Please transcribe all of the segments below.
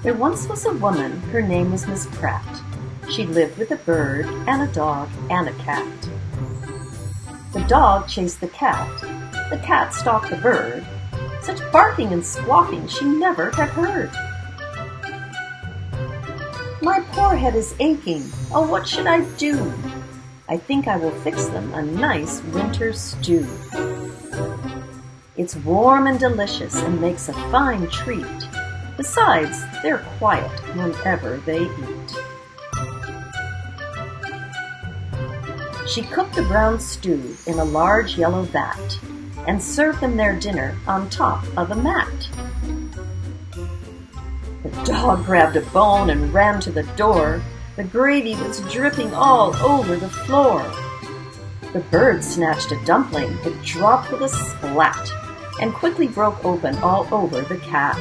There once was a woman, her name was Miss Pratt. She lived with a bird and a dog and a cat. The dog chased the cat stalked the bird. Such barking and squawking she never had heard. My poor head is aching, oh what should I do? I think I will fix them a nice winter stew. It's warm and delicious and makes a fine treat. Besides, they're quiet whenever they eat. She cooked the brown stew in a large yellow vat and served them their dinner on top of a mat. The dog grabbed a bone and ran to the door. The gravy was dripping all over the floor. The bird snatched a dumpling. It dropped with a splat and quickly broke open all over the cat.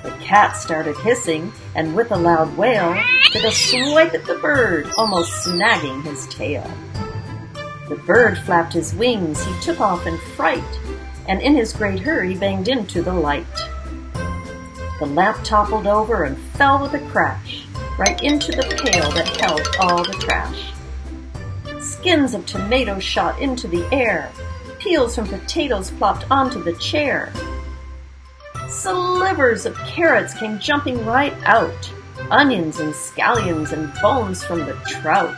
The cat started hissing and with a loud wail took a swipe at the bird, almost snagging his tail. The bird flapped his wings, he took off in fright, and in his great hurry banged into the light. The lamp toppled over and fell with a crash, right into the pail that held all the trash. Skins of tomatoes shot into the air, peels from potatoes plopped onto the chair. Slivers of carrots came jumping right out, onions and scallions and bones from the trout.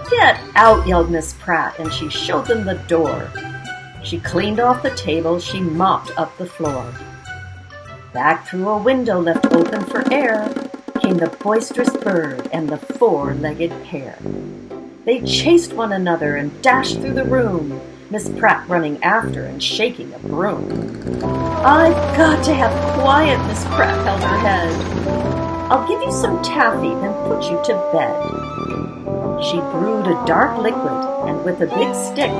"Get out," yelled Miss Pratt, and she showed them the door. She cleaned off the table, she mopped up the floor. Back through a window left open for air came the boisterous bird and the four-legged pair. They chased one another and dashed through the room, Miss Pratt running after and shaking a broom. "I've got to have quiet," Miss Pratt held her head. "I'll give you some taffy, then put you to bed." She brewed a dark liquid, and with a big stick,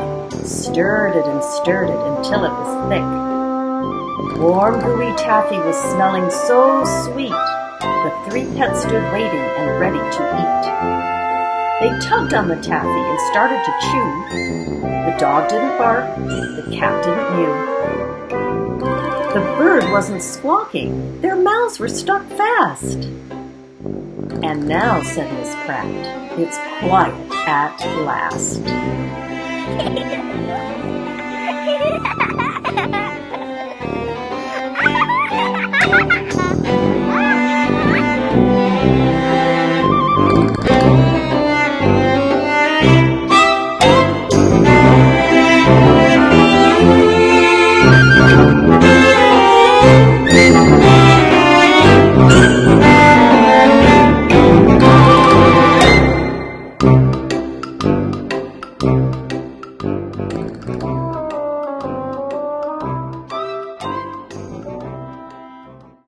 stirred it until it was thick. The warm, gooey taffy was smelling so sweet, the three pets stood waiting and ready to eat. They tugged on the taffy and started to chew. The dog didn't bark, the cat didn't mew. The bird wasn't squawking, their mouths were stuck fast. "And now," said Miss Pratt, "it's quiet at last."